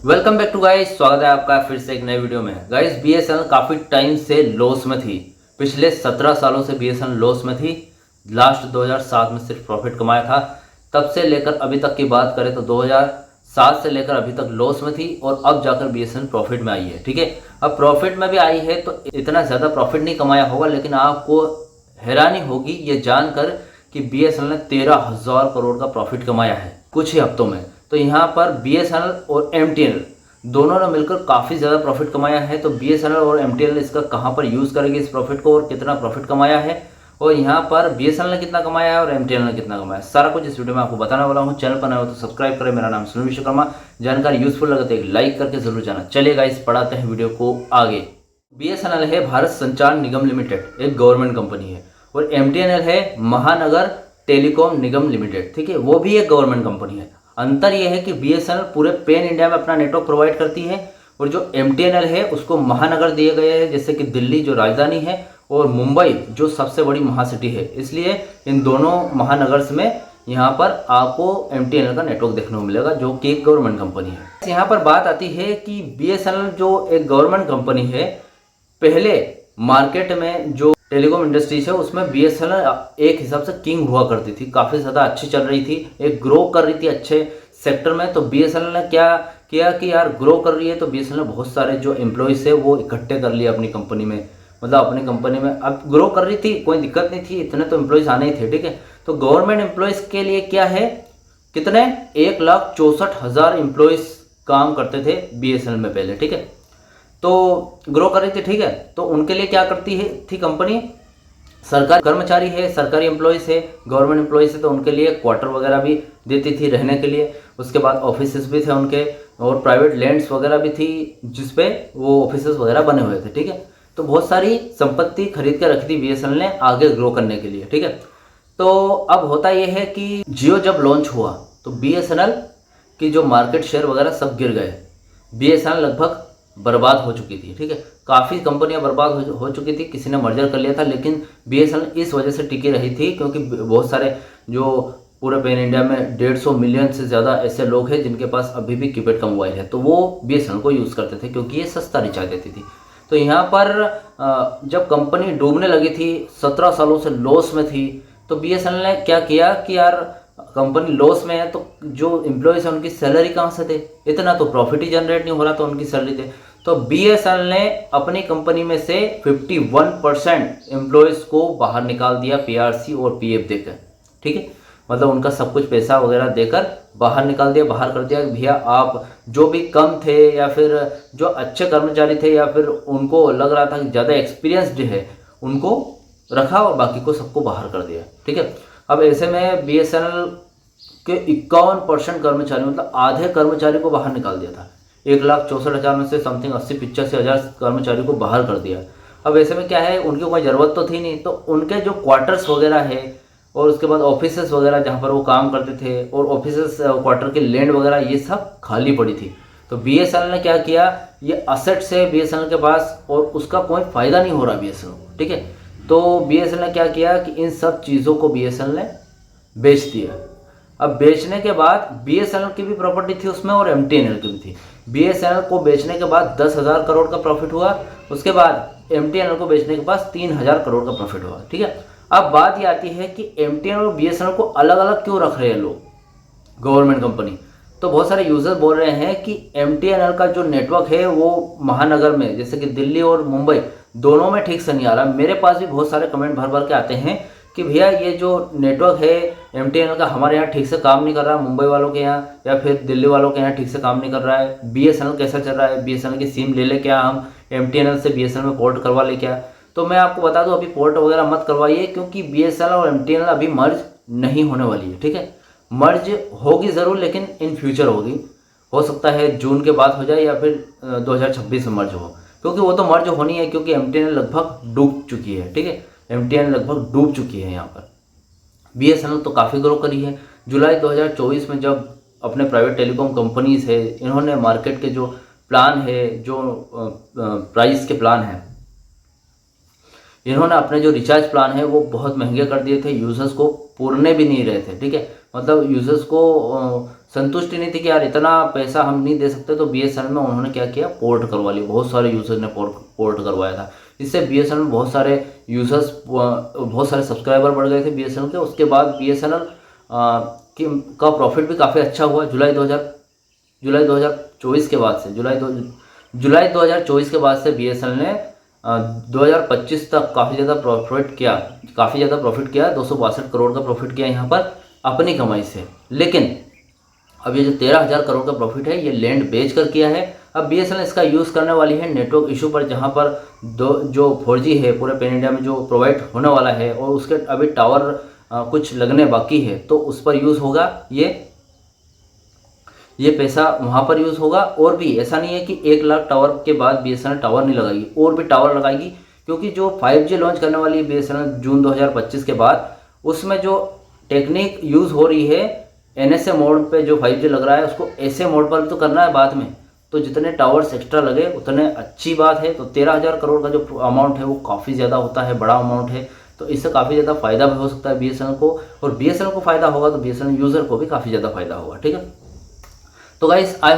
Welcome back to guys, स्वागत है आपका फिर से एक नए वीडियो में। गाइस बीएसएनएल काफ़ी टाइम से लॉस में थी। पिछले 17 सालों से बीएसएनएल लॉस में थी। लास्ट 2007 में सिर्फ प्रॉफिट कमाया था। तब से लेकर अभी तक की बात करें तो 2007 से लेकर अभी तक लॉस में थी और अब जाकर बीएसएनएल प्रॉफिट में आई है। ठीक है, अब प्रॉफिट में भी आई है तो इतना ज़्यादा प्रॉफिट नहीं कमाया होगा, लेकिन आपको हैरानी होगी ये जानकर कि बीएसएनएल ने 13,000 करोड़ का प्रॉफिट कमाया है कुछ ही हफ्तों में। तो यहाँ पर बीएसएनएल और एमटीएनएल दोनों ने मिलकर काफ़ी ज़्यादा प्रॉफिट कमाया है। तो बीएसएनएल और एमटीएनएल इसका कहाँ पर यूज़ करेगी इस प्रॉफिट को और कितना प्रॉफिट कमाया है, और यहाँ पर बीएसएनएल ने कितना कमाया है और एमटीएनएल ने कितना कमाया है, सारा कुछ इस वीडियो में आपको बताने वाला हूँ। चैनल पर नए हो तो सब्सक्राइब करें। मेरा नाम सुनील विश्वकर्मा। जानकारी यूजफुल लगे तो एक लाइक करके जरूर जाना। चलिए गाइस, पढ़ाते हैं वीडियो को आगे। बीएसएनएल है भारत संचार निगम लिमिटेड, एक गवर्नमेंट कंपनी है, और एमटीएनएल है महानगर टेलीकॉम निगम लिमिटेड। ठीक है, वो भी एक गवर्नमेंट कंपनी है। अंतर यह है कि बीएसएनएल पूरे पैन इंडिया में अपना नेटवर्क प्रोवाइड करती है, और जो एमटीएनएल है उसको महानगर दिए गए हैं, जैसे कि दिल्ली जो राजधानी है और मुंबई जो सबसे बड़ी महासिटी है। इसलिए इन दोनों महानगर्स में यहाँ पर आपको एमटीएनएल का नेटवर्क देखने को मिलेगा, जो कि एक गवर्नमेंट कंपनी है। यहाँ पर बात आती है कि बीएसएनएल जो एक गवर्नमेंट कंपनी है, पहले मार्केट में जो टेलीकॉम इंडस्ट्रीज है उसमें बीएसएनएल एक हिसाब से किंग हुआ करती थी, काफ़ी ज़्यादा अच्छी चल रही थी, एक ग्रो कर रही थी अच्छे सेक्टर में। तो बीएसएनएल ने क्या किया कि यार ग्रो कर रही है, तो बीएसएनएल ने बहुत सारे जो एम्प्लॉयज़ है वो इकट्ठे कर लिए अपनी कंपनी में। मतलब अपनी कंपनी में अब ग्रो कर रही थी, कोई दिक्कत नहीं थी, इतने तो एम्प्लॉयज़ आने ही थे। ठीक है, तो गवर्नमेंट एम्प्लॉयज़ के लिए क्या है, कितने 1,64,000 एम्प्लॉयज़ काम करते थे बीएसएनएल में पहले। ठीक है, तो ग्रो कर रही थी। ठीक है, तो उनके लिए क्या करती है थी कंपनी, सरकारी कर्मचारी है, सरकारी एम्प्लॉयज़ है, गवर्नमेंट एम्प्लॉयज़ है, तो उनके लिए क्वार्टर वगैरह भी देती थी रहने के लिए। उसके बाद ऑफिसेस भी थे उनके, और प्राइवेट लैंड्स वगैरह भी थी जिसपे वो ऑफिसेस वगैरह बने हुए थे। ठीक है, तो बहुत सारी संपत्ति खरीद कर रखी थी बीएसएनएल ने आगे ग्रो करने के लिए। ठीक है, तो अब होता यह है कि जियो जब लॉन्च हुआ तो बीएसएनएल की जो मार्केट शेयर वगैरह सब गिर गए। बीएसएनएल लगभग बर्बाद हो चुकी थी। ठीक है, काफ़ी कंपनियां बर्बाद हो चुकी थी, किसी ने मर्जर कर लिया था, लेकिन बीएसएनएल इस वजह से टिकी रही थी क्योंकि बहुत सारे जो पूरे पैन इंडिया में 150 मिलियन से ज़्यादा ऐसे लोग हैं जिनके पास अभी भी कीपैड का मोबाइल है, तो वो बीएसएनएल को यूज़ करते थे क्योंकि ये सस्ता रिचार्ज देती थी। तो यहाँ पर जब कंपनी डूबने लगी थी, 17 सालों से लॉस में थी, तो बीएसएनएल ने क्या किया कि यार कंपनी लॉस में है तो जो एम्प्लॉयज़ हैं उनकी सैलरी कहाँ से दे, इतना तो प्रॉफिट ही जनरेट नहीं हो रहा, तो उनकी सैलरी दे। तो बीएसएनएल ने अपनी कंपनी में से 51% एम्प्लॉयज़ को बाहर निकाल दिया पीआरसी और पीएफ देकर। ठीक है, मतलब उनका सब कुछ पैसा वगैरह देकर बाहर निकाल दिया, बाहर कर दिया। भैया आप जो भी कम थे या फिर जो अच्छे कर्मचारी थे या फिर उनको लग रहा था कि ज़्यादा एक्सपीरियंसड है, उनको रखा और बाकी को सबको बाहर कर दिया। ठीक है, अब ऐसे में बीएसएनएल के 51% कर्मचारी, मतलब आधे कर्मचारी को बाहर निकाल दिया था। 1,64,000 में से समथिंग 80-85,000 कर्मचारी को बाहर कर दिया। अब ऐसे में क्या है, उनकी कोई ज़रूरत तो थी नहीं, तो उनके जो क्वार्टर्स वगैरह है और उसके बाद ऑफिसेस वगैरह जहाँ पर वो काम करते थे और ऑफिसेस क्वार्टर के लैंड वगैरह ये सब खाली पड़ी थी। तो बीएसएनएल ने क्या किया, ये असेट्स है बीएसएनएल के पास और उसका कोई फ़ायदा नहीं हो रहा बीएसएनएल को। ठीक है, तो बीएसएनएल ने क्या किया कि इन सब चीज़ों को बीएसएनएल ने बेच दिया। अब बेचने के बाद बीएसएनएल की भी प्रॉपर्टी थी उसमें और एमटीएनएल की भी थी। बीएसएनएल को बेचने के बाद 10,000 करोड़ का प्रॉफिट हुआ, उसके बाद एमटीएनएल को बेचने के बाद 3,000 करोड़ का प्रॉफिट हुआ। ठीक है, अब बात ये आती है कि एमटीएनएल और बीएसएनएल को अलग अलग क्यों रख रहे हैं लोग, गवर्नमेंट कंपनी। तो बहुत सारे यूजर बोल रहे हैं कि एमटीएनएल का जो नेटवर्क है वो महानगर में जैसे कि दिल्ली और मुंबई दोनों में ठीक से नहीं आ रहा। मेरे पास भी बहुत सारे कमेंट भर भर के आते हैं कि भैया ये जो नेटवर्क है एमटीएनएल का हमारे यहाँ ठीक से काम नहीं कर रहा, मुंबई वालों के यहाँ या फिर दिल्ली वालों के यहाँ ठीक से काम नहीं कर रहा है। बीएसएनएल कैसा चल रहा है, बीएसएनएल की सिम ले ले क्या, हम एमटीएनएल से बीएसएनएल में पोर्ट करवा ले क्या। तो मैं आपको बता दूं अभी पोर्ट वगैरह मत करवाइए, क्योंकि बीएसएनएल और एमटीएनएल अभी मर्ज नहीं होने वाली है। ठीक है, मर्ज होगी ज़रूर, लेकिन इन फ्यूचर होगी, हो सकता है जून के बाद हो जाए या फिर 2026 में मर्ज हो, क्योंकि वो तो मर्ज होनी है, क्योंकि एमटीएनएल लगभग डूब चुकी है। ठीक है, एमटीएनएल लगभग डूब चुकी है यहाँ पर। बीएसएनएल तो काफ़ी ग्रो करी है। जुलाई 2024 में जब अपने प्राइवेट टेलीकॉम कंपनीज है इन्होंने मार्केट के जो प्लान है, जो प्राइस के प्लान हैं, इन्होंने अपने जो रिचार्ज प्लान है वो बहुत महंगे कर दिए थे, यूज़र्स को पुरने भी नहीं रहे थे। ठीक है, मतलब यूज़र्स को संतुष्टि नहीं थी कि यार इतना पैसा हम नहीं दे सकते, तो बीएसएनएल में उन्होंने क्या किया, पोर्ट करवा लिया। बहुत सारे यूजर्स ने पोर्ट करवाया था। इससे बीएसएनएल में बहुत सारे यूजर्स, बहुत सारे सब्सक्राइबर बढ़ गए थे बीएसएनएल के। उसके बाद बीएसएनएल का प्रॉफिट भी काफ़ी अच्छा हुआ। जुलाई 2024 के बाद से जुलाई 2024 के बाद से बीएसएनएल ने 2025 तक काफ़ी ज़्यादा प्रॉफिट किया। 262 करोड़ का प्रॉफिट किया यहाँ पर अपनी कमाई से। लेकिन अब ये जो 13,000 करोड़ का प्रॉफिट है, ये लैंड बेच कर किया है। अब बीएसएनएल इसका यूज़ करने वाली है नेटवर्क इशू पर, जहाँ पर जो 4G है पूरे पैन इंडिया में जो प्रोवाइड होने वाला है, और उसके अभी टावर कुछ लगने बाकी है, तो उस पर यूज़ होगा ये पैसा वहाँ पर यूज़ होगा। और भी ऐसा नहीं है कि 1 लाख टावर के बाद बीएसएनएल टावर नहीं लगाएगी, और भी टावर लगाएगी, क्योंकि जो 5G लॉन्च करने वाली है बीएसएनएल जून 2025 के बाद, उसमें जो टेक्निक यूज़ हो रही है NSA मोड पे जो 5G लग रहा है, उसको ऐसे मोड पर भी तो करना है बाद में। तो जितने टावर्स एक्स्ट्रा लगे उतने अच्छी बात है। तो 13,000 करोड़ का जो अमाउंट है वो काफ़ी ज़्यादा होता है, बड़ा अमाउंट है। तो इससे काफ़ी ज़्यादा फायदा भी हो सकता है बीएसएनएल को, और बीएसएनएल को फायदा होगा तो बीएसएनएल यूज़र को भी काफ़ी ज़्यादा फायदा होगा। ठीक है, तो गाइस आई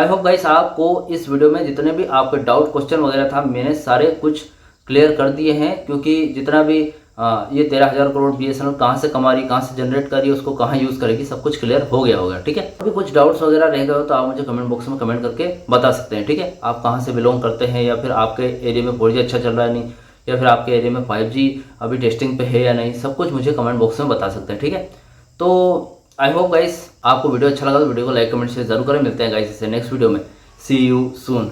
होप गाइस आपको इस वीडियो में जितने भी आपके डाउट क्वेश्चन वगैरह था, मैंने सारे कुछ क्लियर कर दिए हैं। क्योंकि जितना भी ये 13,000 करोड़ बीएसएनएल कहाँ से कमा रही, कहाँ से जनरेट कर रही है, उसको कहाँ यूज़ करेगी, सब कुछ क्लियर हो गया होगा। ठीक है, अभी कुछ डाउट्स वगैरह रह गए हो तो आप मुझे कमेंट बॉक्स में कमेंट करके बता सकते हैं। ठीक है, आप कहाँ से बिलोंग करते हैं, या फिर आपके एरिया में 4G अच्छा चल रहा है नहीं, या फिर आपके एरिया में 5G अभी टेस्टिंग पे है या नहीं, सब कुछ मुझे कमेंट बॉक्स में बता सकते हैं। ठीक है, तो आई होप गाइस आपको वीडियो अच्छा लगा तो वीडियो को लाइक कमेंट शेयर जरूर करें। मिलते हैं गाइस इससे नेक्स्ट वीडियो में। सी यू सून।